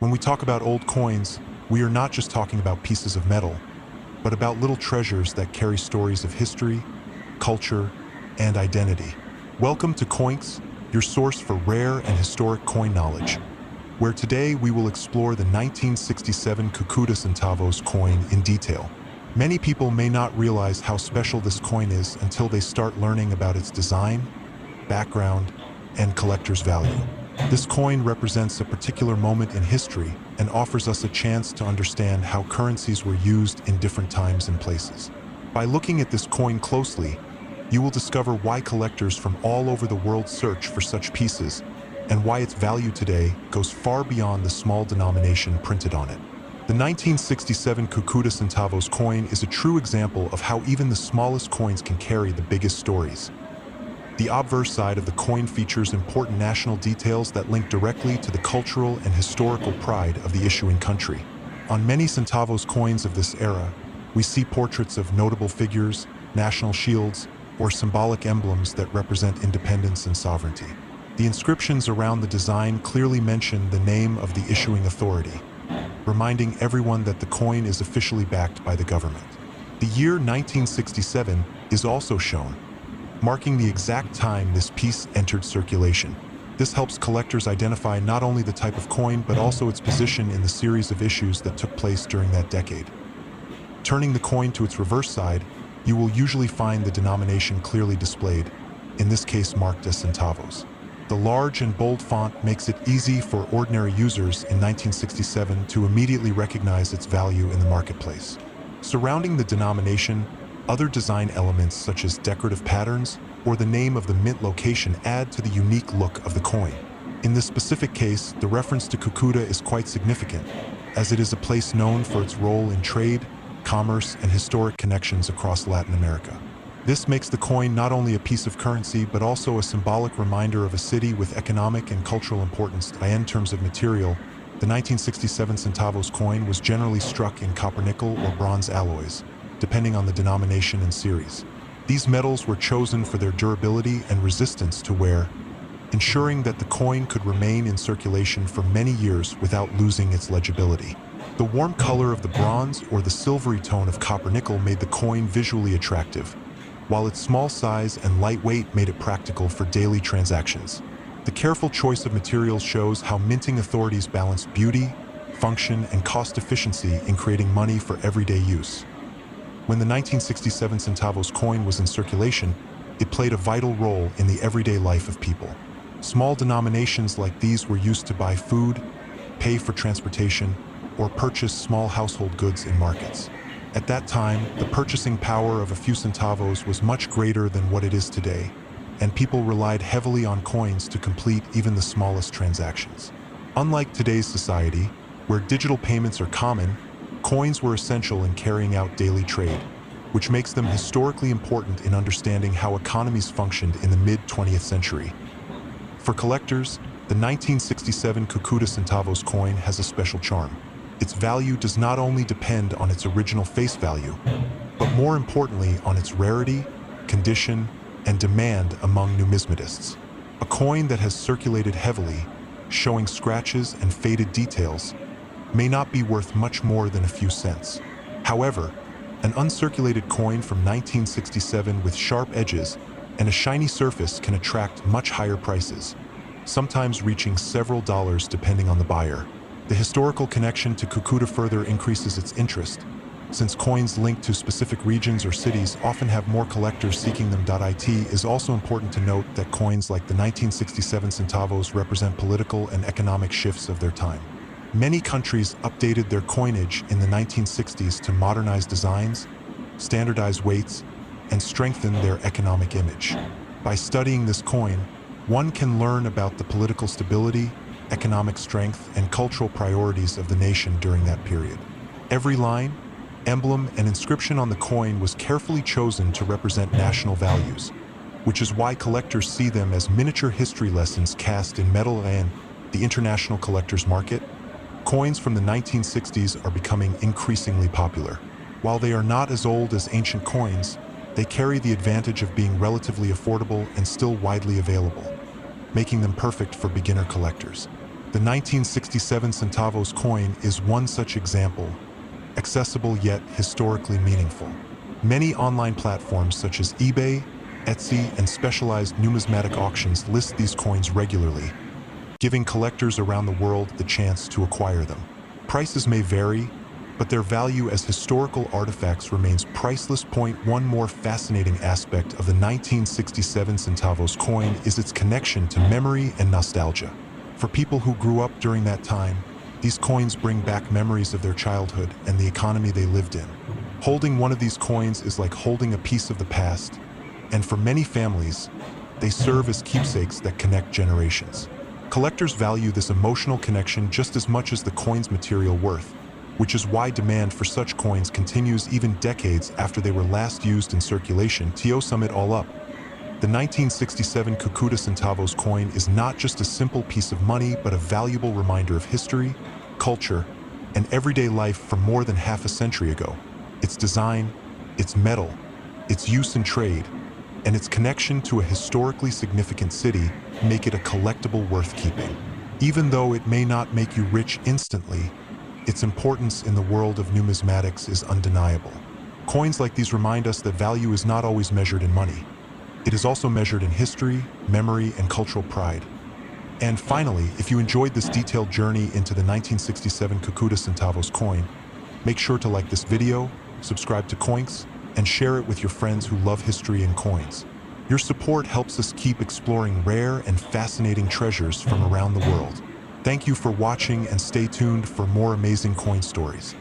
When we talk about old coins, we are not just talking about pieces of metal, but about little treasures that carry stories of history, culture, and identity. Welcome to Coinks, your source for rare and historic coin knowledge, where today we will explore the 1967 Cucuta centavos coin in detail. Many people may not realize how special this coin is until they start learning about its design, background, and collector's value. This coin represents a particular moment in history and offers us a chance to understand how currencies were used in different times and places. By looking at this coin closely, you will discover why collectors from all over the world search for such pieces and why its value today goes far beyond the small denomination printed on it. The 1967 Cucuta centavos coin is a true example of how even the smallest coins can carry the biggest stories. The obverse side of the coin features important national details that link directly to the cultural and historical pride of the issuing country. On many centavos coins of this era, we see portraits of notable figures, national shields, or symbolic emblems that represent independence and sovereignty. The inscriptions around the design clearly mention the name of the issuing authority, reminding everyone that the coin is officially backed by the government. The year 1967 is also shown, marking the exact time this piece entered circulation. This helps collectors identify not only the type of coin, but also its position in the series of issues that took place during that decade. Turning the coin to its reverse side, you will usually find the denomination clearly displayed, in this case marked as centavos. The large and bold font makes it easy for ordinary users in 1967 to immediately recognize its value in the marketplace. Surrounding the denomination, other design elements such as decorative patterns or the name of the mint location add to the unique look of the coin. In this specific case, the reference to Cucuta is quite significant, as it is a place known for its role in trade, commerce, and historic connections across Latin America. This makes the coin not only a piece of currency, but also a symbolic reminder of a city with economic and cultural importance. In terms of material, the 1967 centavos coin was generally struck in copper nickel or bronze alloys, depending on the denomination and series. These metals were chosen for their durability and resistance to wear, ensuring that the coin could remain in circulation for many years without losing its legibility. The warm color of the bronze or the silvery tone of copper nickel made the coin visually attractive, while its small size and light weight made it practical for daily transactions. The careful choice of materials shows how minting authorities balanced beauty, function, and cost efficiency in creating money for everyday use. When the 1967 centavos coin was in circulation, it played a vital role in the everyday life of people. Small denominations like these were used to buy food, pay for transportation, or purchase small household goods in markets. At that time, the purchasing power of a few centavos was much greater than what it is today, and people relied heavily on coins to complete even the smallest transactions. Unlike today's society, where digital payments are common, coins were essential in carrying out daily trade, which makes them historically important in understanding how economies functioned in the mid-20th century. For collectors, the 1967 Cucuta centavos coin has a special charm. Its value does not only depend on its original face value, but more importantly on its rarity, condition, and demand among numismatists. A coin that has circulated heavily, showing scratches and faded details, may not be worth much more than a few cents. However, an uncirculated coin from 1967 with sharp edges and a shiny surface can attract much higher prices, sometimes reaching several dollars depending on the buyer. The historical connection to Cucuta further increases its interest, since coins linked to specific regions or cities often have more collectors seeking them. It is also important to note that coins like the 1967 centavos represent political and economic shifts of their time. Many countries updated their coinage in the 1960s to modernize designs, standardize weights, and strengthen their economic image. By studying this coin, one can learn about the political stability, economic strength, and cultural priorities of the nation during that period. Every line, emblem, and inscription on the coin was carefully chosen to represent national values, which is why collectors see them as miniature history lessons cast in metal. And the international collector's market, coins from the 1960s are becoming increasingly popular. While they are not as old as ancient coins, they carry the advantage of being relatively affordable and still widely available, making them perfect for beginner collectors. The 1967 centavos coin is one such example, accessible yet historically meaningful. Many online platforms such as eBay, Etsy, and specialized numismatic auctions list these coins regularly, giving collectors around the world the chance to acquire them. Prices may vary, but their value as historical artifacts remains priceless. One more fascinating aspect of the 1967 centavos coin is its connection to memory and nostalgia. For people who grew up during that time, these coins bring back memories of their childhood and the economy they lived in. Holding one of these coins is like holding a piece of the past, and for many families, they serve as keepsakes that connect generations. Collectors value this emotional connection just as much as the coin's material worth, which is why demand for such coins continues even decades after they were last used in circulation. To sum it all up, the 1967 Confoederatio centavos coin is not just a simple piece of money, but a valuable reminder of history, culture, and everyday life from more than half a century ago. Its design, its metal, its use in trade, and its connection to a historically significant city make it a collectible worth keeping. Even though it may not make you rich instantly, its importance in the world of numismatics is undeniable. Coins like these remind us that value is not always measured in money. It is also measured in history, memory, and cultural pride. And finally, if you enjoyed this detailed journey into the 1967 Confoederatio centavos coin, make sure to like this video, subscribe to Coinks, and share it with your friends who love history and coins. Your support helps us keep exploring rare and fascinating treasures from around the world. Thank you for watching and stay tuned for more amazing coin stories.